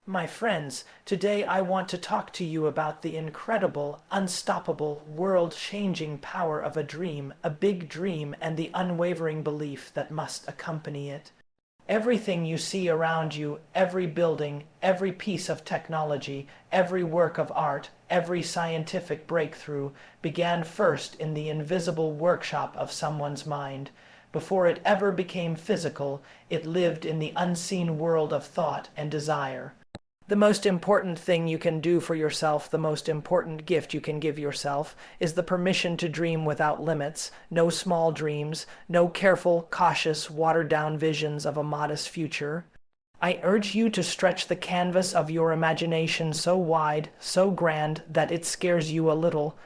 My friends, today I want to talk to you about the incredible, unstoppable, world-changing power of a dream, a big dream, and the unwavering belief that must accompany it. Everything you see around you, every building, every piece of technology, every work of art, every scientific breakthrough began first in the invisible workshop of someone's mind. Before it ever became physical, it lived in the unseen world of thought and desire. The most important thing you can do for yourself, the most important gift you can give yourself, is the permission to dream without limits, no small dreams, no careful, cautious, watered-down visions of a modest future. I urge you to stretch the canvas of your imagination so wide, so grand, that it scares you a little.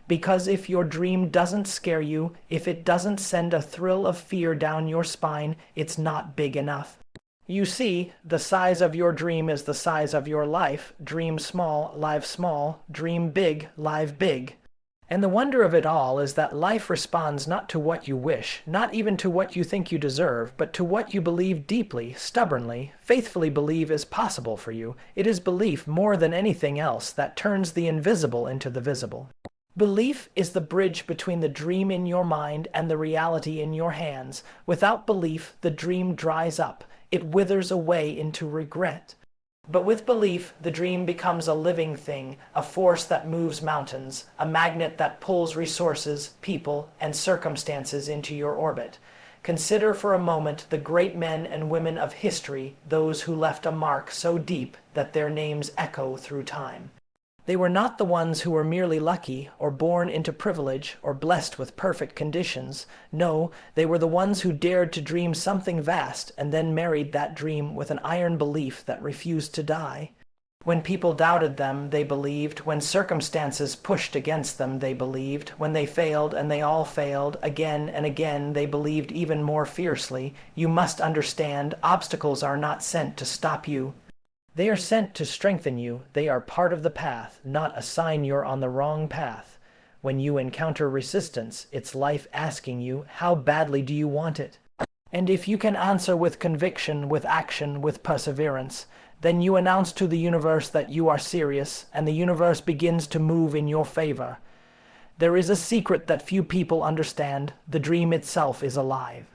Because if your dream doesn't scare you, if it doesn't send a thrill of fear down your spine, it's not big enough. You see, the size of your dream is the size of your life. Dream small, live small. Dream big, live big. And the wonder of it all is that life responds not to what you wish, not even to what you think you deserve, but to what you believe deeply, stubbornly, faithfully believe is possible for you. It is belief more than anything else that turns the invisible into the visible. Belief is the bridge between the dream in your mind and the reality in your hands. Without belief, the dream dries up. It withers away into regret. But with belief, the dream becomes a living thing, a force that moves mountains, a magnet that pulls resources, people, and circumstances into your orbit. Consider for a moment the great men and women of history, those who left a mark so deep that their names echo through time. They were not the ones who were merely lucky, or born into privilege, or blessed with perfect conditions. No, they were the ones who dared to dream something vast, and then married that dream with an iron belief that refused to die. When people doubted them, they believed. When circumstances pushed against them, they believed. When they failed, and they all failed, again and again, they believed even more fiercely. You must understand, obstacles are not sent to stop you. They are sent to strengthen you. They are part of the path, not a sign you're on the wrong path. When you encounter resistance, it's life asking you, how badly do you want it? And if you can answer with conviction, with action, with perseverance, then you announce to the universe that you are serious, and the universe begins to move in your favor. There is a secret that few people understand. The dream itself is alive.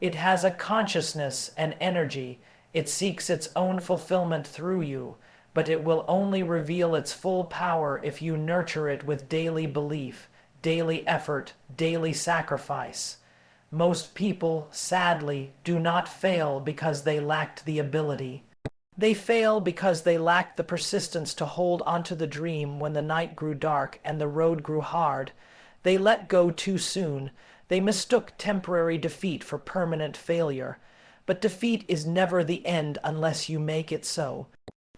It has a consciousness and energy. It seeks its own fulfillment through you, but it will only reveal its full power if you nurture it with daily belief, daily effort, daily sacrifice. Most people, sadly, do not fail because they lacked the ability. They fail because they lacked the persistence to hold onto the dream when the night grew dark and the road grew hard. They let go too soon. They mistook temporary defeat for permanent failure. But defeat is never the end unless you make it so.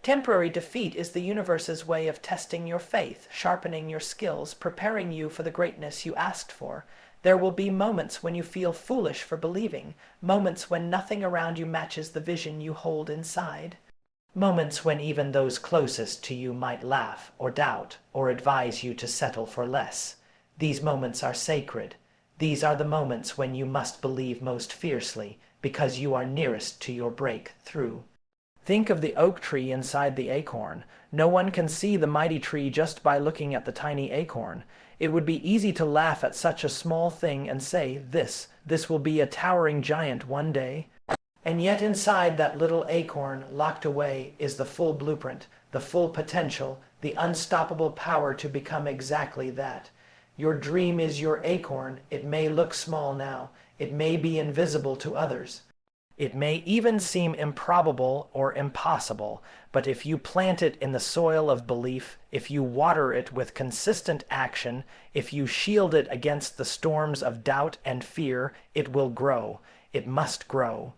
Temporary defeat is the universe's way of testing your faith, sharpening your skills, preparing you for the greatness you asked for. There will be moments when you feel foolish for believing, moments when nothing around you matches the vision you hold inside. Moments when even those closest to you might laugh or doubt or advise you to settle for less. These moments are sacred. These are the moments when you must believe most fiercely, because you are nearest to your breakthrough. Think of the oak tree inside the acorn. No one can see the mighty tree just by looking at the tiny acorn. It would be easy to laugh at such a small thing and say, this will be a towering giant one day. And yet inside that little acorn, locked away, is the full blueprint, the full potential, the unstoppable power to become exactly that. Your dream is your acorn. It may look small now. It may be invisible to others. It may even seem improbable or impossible, but if you plant it in the soil of belief, if you water it with consistent action, if you shield it against the storms of doubt and fear, it will grow. It must grow.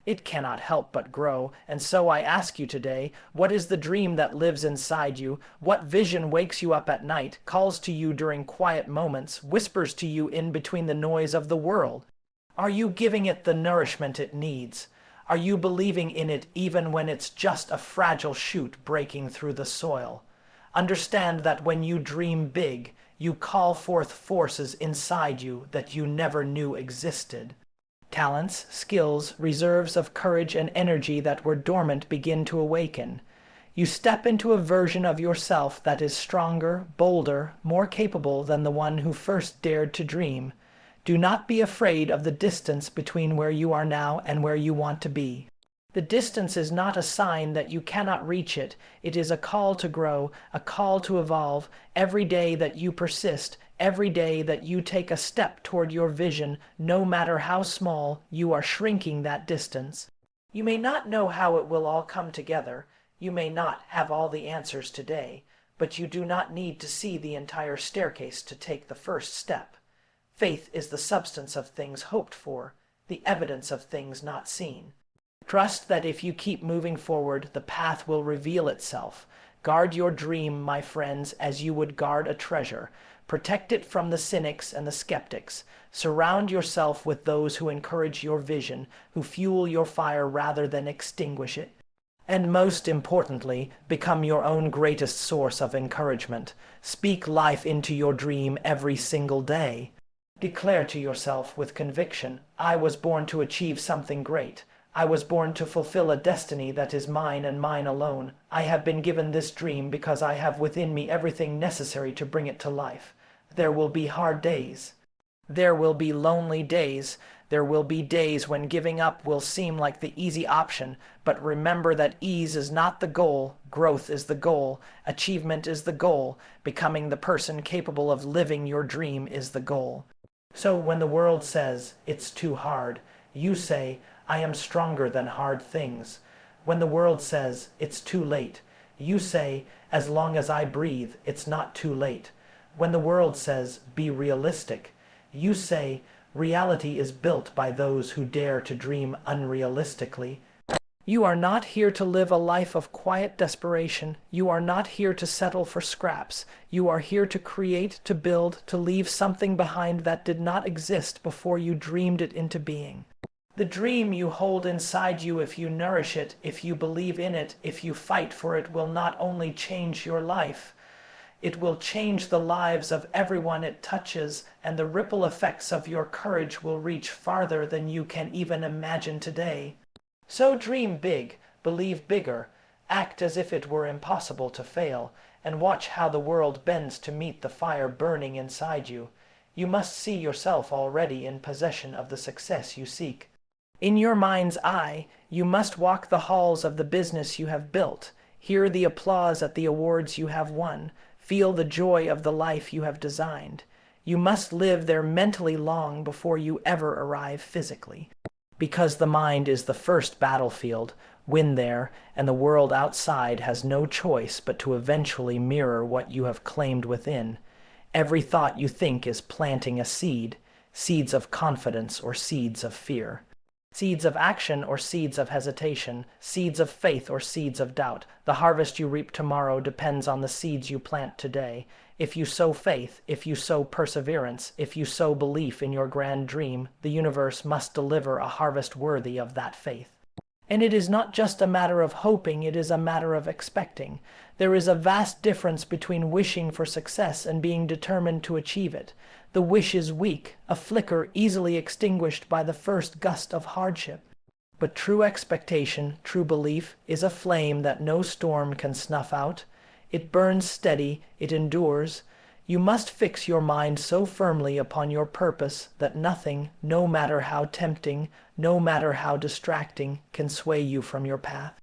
It cannot help but grow, and so I ask you today, what is the dream that lives inside you? What vision wakes you up at night, calls to you during quiet moments, whispers to you in between the noise of the world? Are you giving it the nourishment it needs? Are you believing in it even when it's just a fragile shoot breaking through the soil? Understand that when you dream big, you call forth forces inside you that you never knew existed. Talents, skills, reserves of courage and energy that were dormant begin to awaken. You step into a version of yourself that is stronger, bolder, more capable than the one who first dared to dream. Do not be afraid of the distance between where you are now and where you want to be. The distance is not a sign that you cannot reach it. It is a call to grow, a call to evolve. Every day that you persist, every day that you take a step toward your vision, no matter how small, you are shrinking that distance. You may not know how it will all come together. You may not have all the answers today, but you do not need to see the entire staircase to take the first step. Faith is the substance of things hoped for, the evidence of things not seen. Trust that if you keep moving forward, the path will reveal itself. Guard your dream, my friends, as you would guard a treasure. Protect it from the cynics and the skeptics. Surround yourself with those who encourage your vision, who fuel your fire rather than extinguish it. And most importantly, become your own greatest source of encouragement. Speak life into your dream every single day. Declare to yourself with conviction, I was born to achieve something great. I was born to fulfill a destiny that is mine and mine alone. I have been given this dream because I have within me everything necessary to bring it to life. There will be hard days. There will be lonely days. There will be days when giving up will seem like the easy option, but remember that ease is not the goal, growth is the goal, achievement is the goal, becoming the person capable of living your dream is the goal. So when the world says, it's too hard, you say, I am stronger than hard things. When the world says, it's too late, you say, as long as I breathe, it's not too late. When the world says, be realistic, you say, reality is built by those who dare to dream unrealistically. You are not here to live a life of quiet desperation. You are not here to settle for scraps. You are here to create, to build, to leave something behind that did not exist before you dreamed it into being. The dream you hold inside you, if you nourish it, if you believe in it, if you fight for it, will not only change your life, it will change the lives of everyone it touches, and the ripple effects of your courage will reach farther than you can even imagine today. So dream big, believe bigger, act as if it were impossible to fail, and watch how the world bends to meet the fire burning inside you. You must see yourself already in possession of the success you seek. In your mind's eye, you must walk the halls of the business you have built, hear the applause at the awards you have won, feel the joy of the life you have designed. You must live there mentally long before you ever arrive physically. Because the mind is the first battlefield, win there, and the world outside has no choice but to eventually mirror what you have claimed within. Every thought you think is planting a seed, seeds of confidence or seeds of fear. Seeds of action or seeds of hesitation, seeds of faith or seeds of doubt. The harvest you reap tomorrow depends on the seeds you plant today. If you sow faith, if you sow perseverance, if you sow belief in your grand dream, the universe must deliver a harvest worthy of that faith. And it is not just a matter of hoping, it is a matter of expecting. There is a vast difference between wishing for success and being determined to achieve it. The wish is weak, a flicker easily extinguished by the first gust of hardship. But true expectation, true belief, is a flame that no storm can snuff out. It burns steady, it endures. You must fix your mind so firmly upon your purpose that nothing, no matter how tempting, no matter how distracting, can sway you from your path.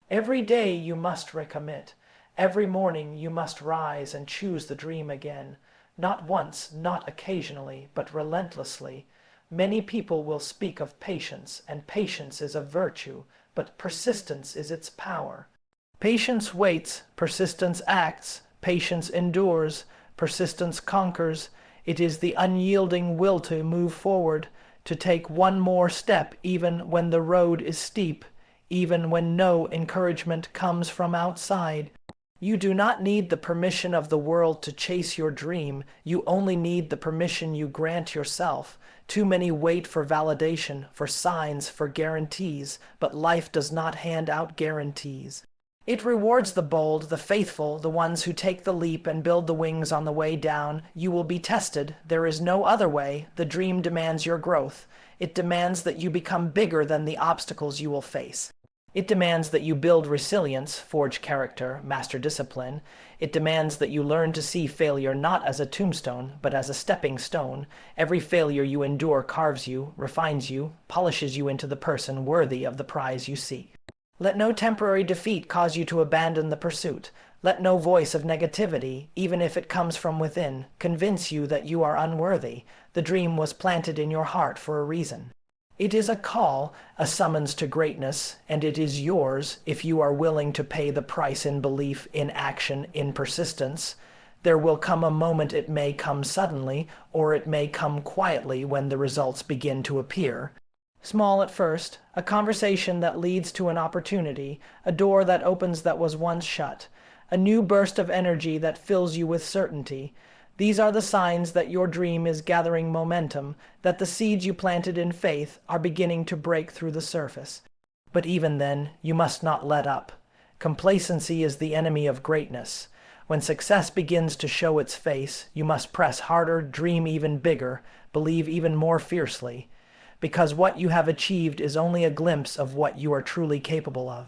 Every day you must recommit. Every morning you must rise and choose the dream again. Not once, not occasionally, but relentlessly. Many people will speak of patience, and patience is a virtue, but persistence is its power. Patience waits, persistence acts, patience endures, persistence conquers. It is the unyielding will to move forward, to take one more step even when the road is steep, even when no encouragement comes from outside. You do not need the permission of the world to chase your dream. You only need the permission you grant yourself. Too many wait for validation, for signs, for guarantees, but life does not hand out guarantees. It rewards the bold, the faithful, the ones who take the leap and build the wings on the way down. You will be tested. There is no other way. The dream demands your growth. It demands that you become bigger than the obstacles you will face. It demands that you build resilience, forge character, master discipline. It demands that you learn to see failure not as a tombstone, but as a stepping stone. Every failure you endure carves you, refines you, polishes you into the person worthy of the prize you seek. Let no temporary defeat cause you to abandon the pursuit. Let no voice of negativity, even if it comes from within, convince you that you are unworthy. The dream was planted in your heart for a reason. It is a call, a summons to greatness, and it is yours if you are willing to pay the price in belief, in action, in persistence. There will come a moment it may come suddenly, or it may come quietly when the results begin to appear. Small at first, a conversation that leads to an opportunity, a door that opens that was once shut, a new burst of energy that fills you with certainty. These are the signs that your dream is gathering momentum, that the seeds you planted in faith are beginning to break through the surface. But even then, you must not let up. Complacency is the enemy of greatness. When success begins to show its face, you must press harder, dream even bigger, believe even more fiercely, because what you have achieved is only a glimpse of what you are truly capable of.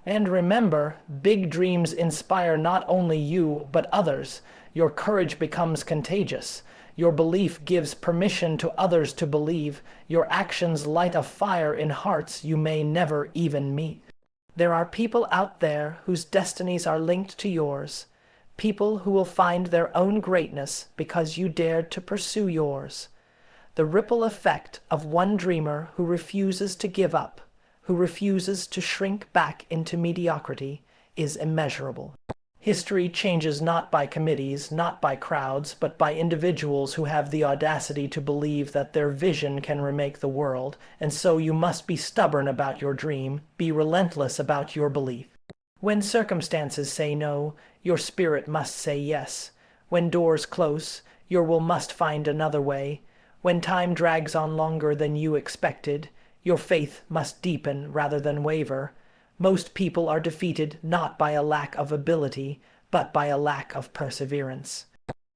And remember, big dreams inspire not only you, but others. Your courage becomes contagious. Your belief gives permission to others to believe. Your actions light a fire in hearts you may never even meet. There are people out there whose destinies are linked to yours. People who will find their own greatness because you dared to pursue yours. The ripple effect of one dreamer who refuses to give up, who refuses to shrink back into mediocrity, is immeasurable. History changes not by committees, not by crowds, but by individuals who have the audacity to believe that their vision can remake the world, and so you must be stubborn about your dream, be relentless about your belief. When circumstances say no, your spirit must say yes. When doors close, your will must find another way. When time drags on longer than you expected, your faith must deepen rather than waver. Most people are defeated not by a lack of ability, but by a lack of perseverance.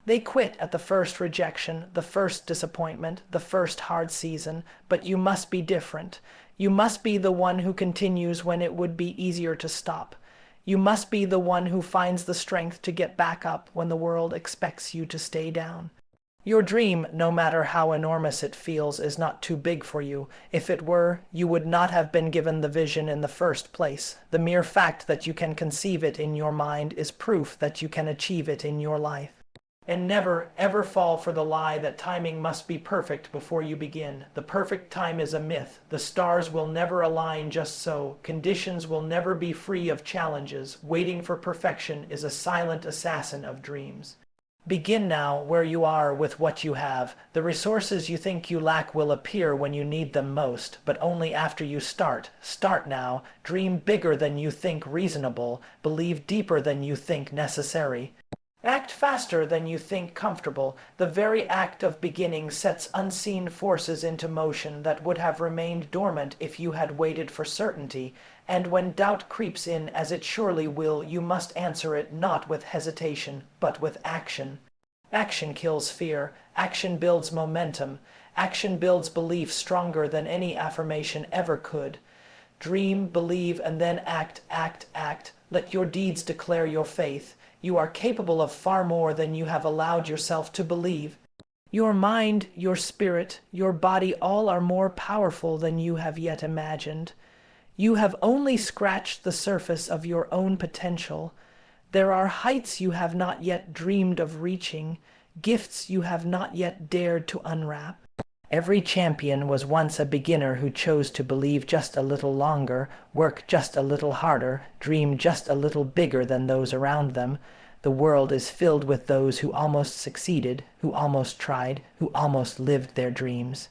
They quit at the first rejection, the first disappointment, the first hard season, but you must be different. You must be the one who continues when it would be easier to stop. You must be the one who finds the strength to get back up when the world expects you to stay down. Your dream, no matter how enormous it feels, is not too big for you. If it were, you would not have been given the vision in the first place. The mere fact that you can conceive it in your mind is proof that you can achieve it in your life. And never, ever fall for the lie that timing must be perfect before you begin. The perfect time is a myth. The stars will never align just so. Conditions will never be free of challenges. Waiting for perfection is a silent assassin of dreams. Begin now where you are with what you have. The resources you think you lack will appear when you need them most, but only after you start. Start now. Dream bigger than you think reasonable. Believe deeper than you think necessary. Act faster than you think comfortable. The very act of beginning sets unseen forces into motion that would have remained dormant if you had waited for certainty. And when doubt creeps in, as it surely will, you must answer it not with hesitation, but with action. Action kills fear. Action builds momentum. Action builds belief stronger than any affirmation ever could. Dream, believe, and then act, act, act. Let your deeds declare your faith. You are capable of far more than you have allowed yourself to believe. Your mind, your spirit, your body, all are more powerful than you have yet imagined. You have only scratched the surface of your own potential. There are heights you have not yet dreamed of reaching, gifts you have not yet dared to unwrap. Every champion was once a beginner who chose to believe just a little longer, work just a little harder, dream just a little bigger than those around them. The world is filled with those who almost succeeded, who almost tried, who almost lived their dreams.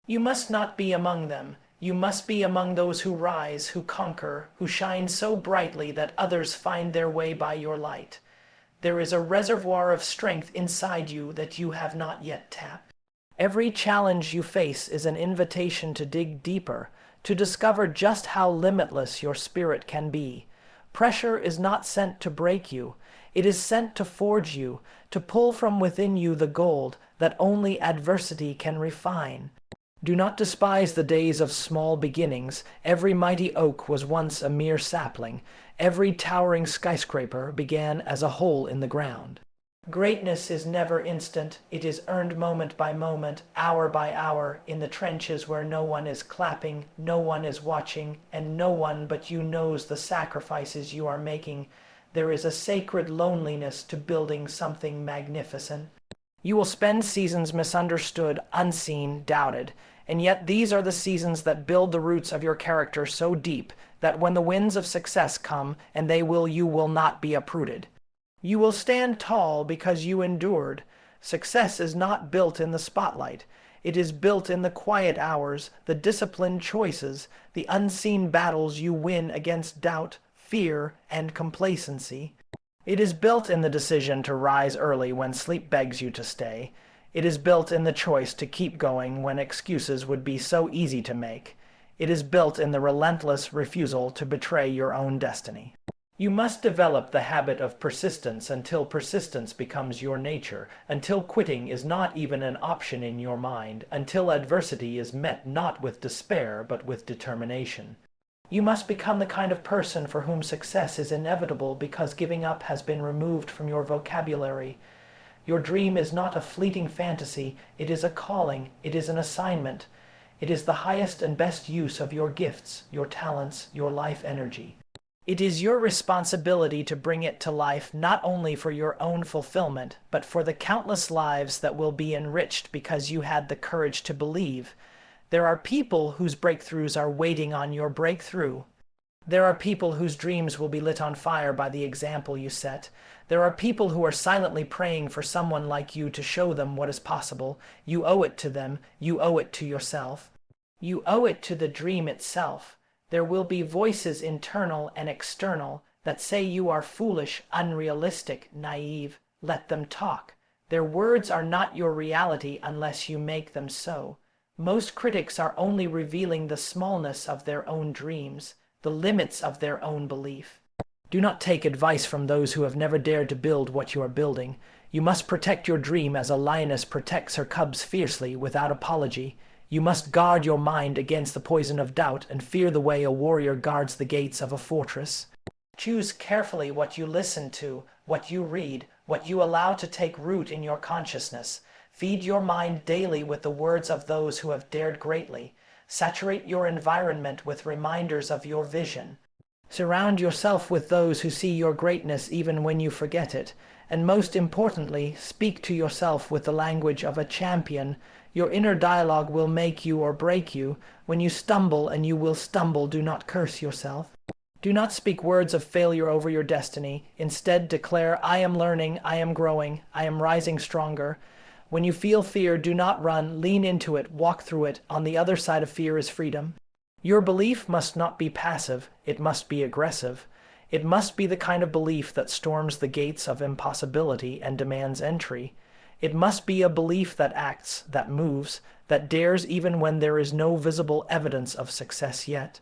You must not be among them. You must be among those who rise, who conquer, who shine so brightly that others find their way by your light. There is a reservoir of strength inside you that you have not yet tapped. Every challenge you face is an invitation to dig deeper, to discover just how limitless your spirit can be. Pressure is not sent to break you. It is sent to forge you, to pull from within you the gold that only adversity can refine. Do not despise the days of small beginnings. Every mighty oak was once a mere sapling. Every towering skyscraper began as a hole in the ground. Greatness is never instant. It is earned moment by moment, hour by hour, in the trenches where no one is clapping, no one is watching, and no one but you knows the sacrifices you are making. There is a sacred loneliness to building something magnificent. You will spend seasons misunderstood, unseen, doubted, and yet these are the seasons that build the roots of your character so deep that when the winds of success come, and they will, you will not be uprooted. You will stand tall because you endured. Success is not built in the spotlight. It is built in the quiet hours, the disciplined choices, the unseen battles you win against doubt, fear, and complacency. It is built in the decision to rise early when sleep begs you to stay. It is built in the choice to keep going when excuses would be so easy to make. It is built in the relentless refusal to betray your own destiny. You must develop the habit of persistence until persistence becomes your nature, until quitting is not even an option in your mind, until adversity is met not with despair but with determination. You must become the kind of person for whom success is inevitable because giving up has been removed from your vocabulary. Your dream is not a fleeting fantasy, it is a calling, it is an assignment. It is the highest and best use of your gifts, your talents, your life energy. It is your responsibility to bring it to life not only for your own fulfillment, but for the countless lives that will be enriched because you had the courage to believe. There are people whose breakthroughs are waiting on your breakthrough. There are people whose dreams will be lit on fire by the example you set. There are people who are silently praying for someone like you to show them what is possible. You owe it to them. You owe it to yourself. You owe it to the dream itself. There will be voices internal and external that say you are foolish, unrealistic, naive. Let them talk. Their words are not your reality unless you make them so. Most critics are only revealing the smallness of their own dreams, the limits of their own belief. Do not take advice from those who have never dared to build what you are building. You must protect your dream as a lioness protects her cubs fiercely, without apology. You must guard your mind against the poison of doubt and fear the way a warrior guards the gates of a fortress. Choose carefully what you listen to, what you read, what you allow to take root in your consciousness. Feed your mind daily with the words of those who have dared greatly. Saturate your environment with reminders of your vision. Surround yourself with those who see your greatness even when you forget it. And most importantly, speak to yourself with the language of a champion. Your inner dialogue will make you or break you. When you stumble, and you will stumble, do not curse yourself. Do not speak words of failure over your destiny. Instead, declare, I am learning, I am growing, I am rising stronger. When you feel fear, do not run, lean into it, walk through it. On the other side of fear is freedom. Your belief must not be passive, it must be aggressive. It must be the kind of belief that storms the gates of impossibility and demands entry. It must be a belief that acts, that moves, that dares even when there is no visible evidence of success yet.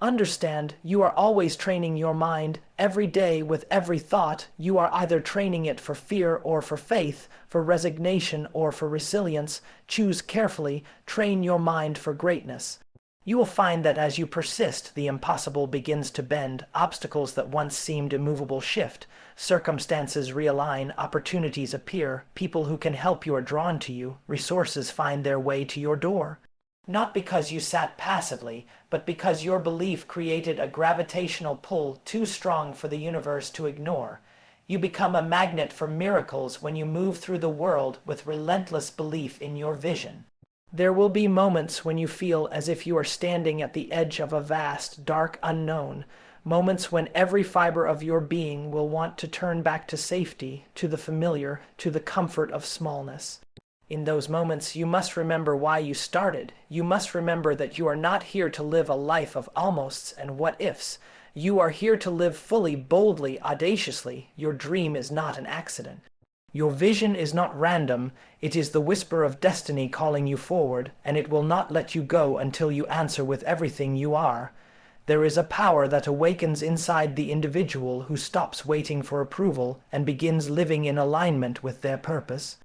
Understand, you are always training your mind. Every day, with every thought, you are either training it for fear or for faith, for resignation or for resilience. Choose carefully, train your mind for greatness. You will find that as you persist, the impossible begins to bend, obstacles that once seemed immovable shift, circumstances realign, opportunities appear, people who can help you are drawn to you, resources find their way to your door. Not because you sat passively, but because your belief created a gravitational pull too strong for the universe to ignore. You become a magnet for miracles when you move through the world with relentless belief in your vision. There will be moments when you feel as if you are standing at the edge of a vast, dark unknown, moments when every fiber of your being will want to turn back to safety, to the familiar, to the comfort of smallness. In those moments, you must remember why you started. You must remember that you are not here to live a life of almosts and what-ifs. You are here to live fully, boldly, audaciously. Your dream is not an accident. Your vision is not random. It is the whisper of destiny calling you forward, and it will not let you go until you answer with everything you are. There is a power that awakens inside the individual who stops waiting for approval and begins living in alignment with their purpose.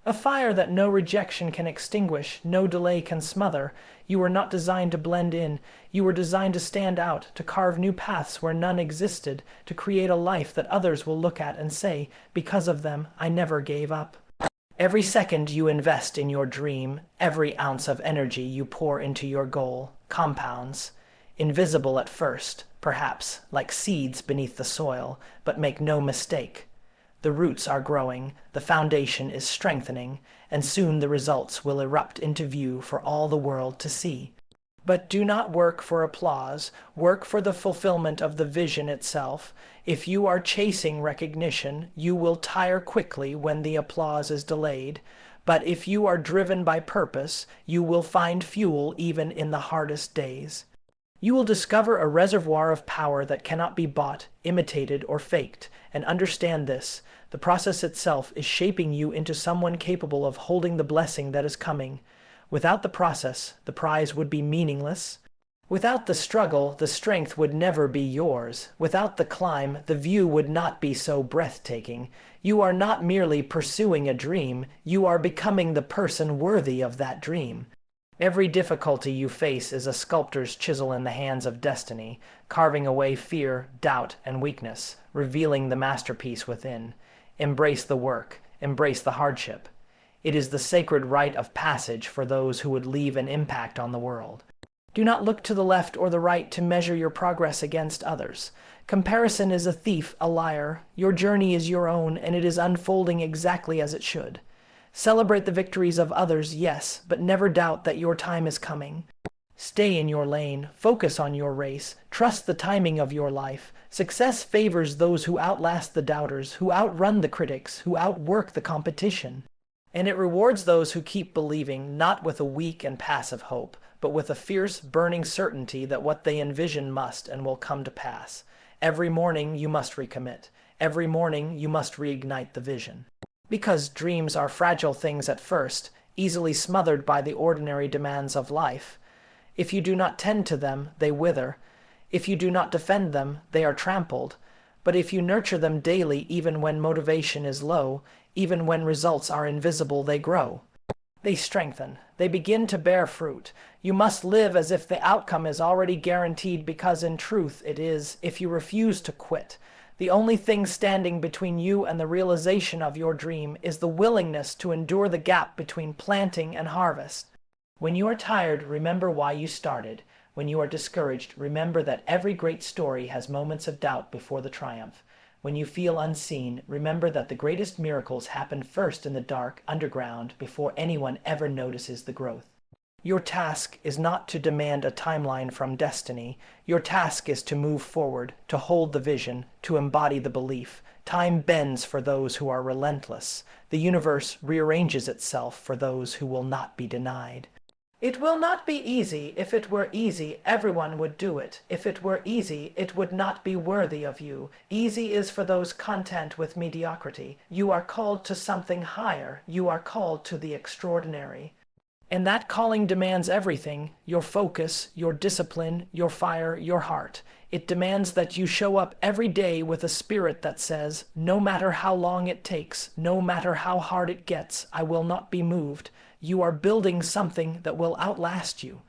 A fire that no rejection can extinguish, no delay can smother. You were not designed to blend in. You were designed to stand out, to carve new paths where none existed, to create a life that others will look at and say, because of them, I never gave up. Every second you invest in your dream, every ounce of energy you pour into your goal, compounds. Invisible at first, perhaps, like seeds beneath the soil, but make no mistake. The roots are growing, the foundation is strengthening, and soon the results will erupt into view for all the world to see. But do not work for applause, work for the fulfillment of the vision itself. If you are chasing recognition, you will tire quickly when the applause is delayed. But if you are driven by purpose, you will find fuel even in the hardest days. You will discover a reservoir of power that cannot be bought, imitated, or faked, and understand this. The process itself is shaping you into someone capable of holding the blessing that is coming. Without the process, the prize would be meaningless. Without the struggle, the strength would never be yours. Without the climb, the view would not be so breathtaking. You are not merely pursuing a dream, you are becoming the person worthy of that dream. Every difficulty you face is a sculptor's chisel in the hands of destiny, carving away fear, doubt, and weakness, revealing the masterpiece within. Embrace the work, embrace the hardship. It is the sacred rite of passage for those who would leave an impact on the world. Do not look to the left or the right to measure your progress against others. Comparison is a thief, a liar. Your journey is your own, and it is unfolding exactly as it should. Celebrate the victories of others, yes, but never doubt that your time is coming. Stay in your lane, focus on your race, trust the timing of your life. Success favors those who outlast the doubters, who outrun the critics, who outwork the competition. And it rewards those who keep believing, not with a weak and passive hope, but with a fierce, burning certainty that what they envision must and will come to pass. Every morning you must recommit. Every morning you must reignite the vision. Because dreams are fragile things at first, easily smothered by the ordinary demands of life. If you do not tend to them, they wither. If you do not defend them, they are trampled. But if you nurture them daily, even when motivation is low, even when results are invisible, they grow. They strengthen. They begin to bear fruit. You must live as if the outcome is already guaranteed, because in truth it is, if you refuse to quit. The only thing standing between you and the realization of your dream is the willingness to endure the gap between planting and harvest. When you are tired, remember why you started. When you are discouraged, remember that every great story has moments of doubt before the triumph. When you feel unseen, remember that the greatest miracles happen first in the dark, underground, before anyone ever notices the growth. Your task is not to demand a timeline from destiny. Your task is to move forward, to hold the vision, to embody the belief. Time bends for those who are relentless. The universe rearranges itself for those who will not be denied. It will not be easy. If it were easy, everyone would do it. If it were easy, it would not be worthy of you. Easy is for those content with mediocrity. You are called to something higher. You are called to the extraordinary. And that calling demands everything: your focus, your discipline, your fire, your heart. It demands that you show up every day with a spirit that says, no matter how long it takes, no matter how hard it gets, I will not be moved. You are building something that will outlast you.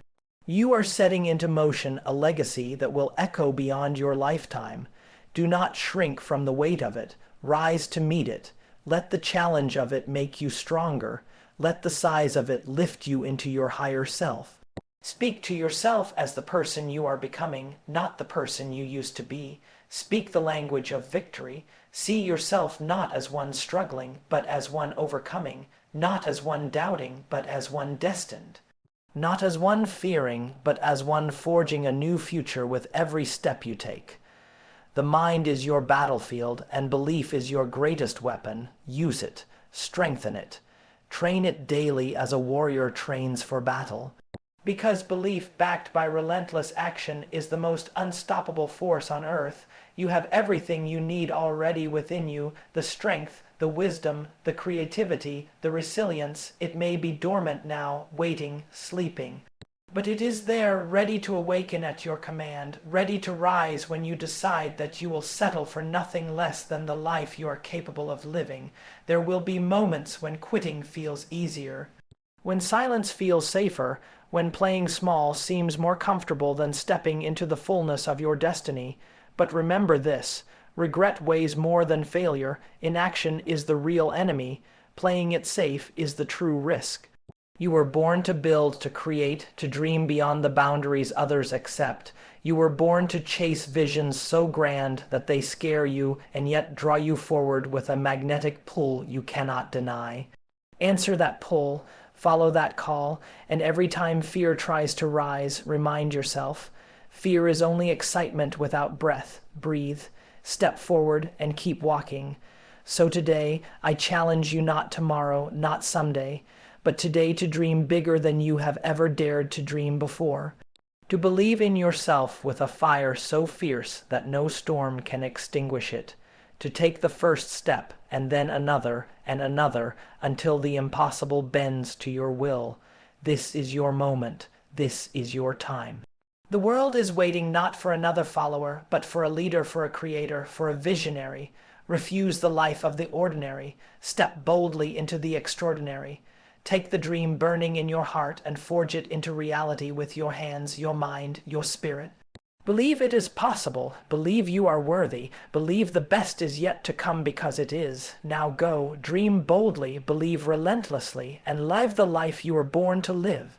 You are setting into motion a legacy that will echo beyond your lifetime. Do not shrink from the weight of it. Rise to meet it. Let the challenge of it make you stronger. Let the size of it lift you into your higher self. Speak to yourself as the person you are becoming, not the person you used to be. Speak the language of victory. See yourself not as one struggling, but as one overcoming. Not as one doubting, but as one destined. Not as one fearing, but as one forging a new future with every step you take. The mind is your battlefield, and belief is your greatest weapon. Use it. Strengthen it. Train it daily as a warrior trains for battle. Because belief backed by relentless action is the most unstoppable force on earth, you have everything you need already within you: the strength, the wisdom, the creativity, the resilience. It may be dormant now, waiting, sleeping. But it is there, ready to awaken at your command, ready to rise when you decide that you will settle for nothing less than the life you are capable of living. There will be moments when quitting feels easier, when silence feels safer, when playing small seems more comfortable than stepping into the fullness of your destiny. But remember this: regret weighs more than failure, inaction is the real enemy, playing it safe is the true risk. You were born to build, to create, to dream beyond the boundaries others accept. You were born to chase visions so grand that they scare you and yet draw you forward with a magnetic pull you cannot deny. Answer that pull, follow that call, and every time fear tries to rise, remind yourself, fear is only excitement without breath. Breathe, step forward, and keep walking. So today, I challenge you, not tomorrow, not someday, but today, to dream bigger than you have ever dared to dream before. To believe in yourself with a fire so fierce that no storm can extinguish it. To take the first step, and then another, and another, until the impossible bends to your will. This is your moment. This is your time. The world is waiting not for another follower, but for a leader, for a creator, for a visionary. Refuse the life of the ordinary. Step boldly into the extraordinary. Take the dream burning in your heart and forge it into reality with your hands, your mind, your spirit. Believe it is possible. Believe you are worthy. Believe the best is yet to come, because it is. Now go, dream boldly, believe relentlessly, and live the life you were born to live.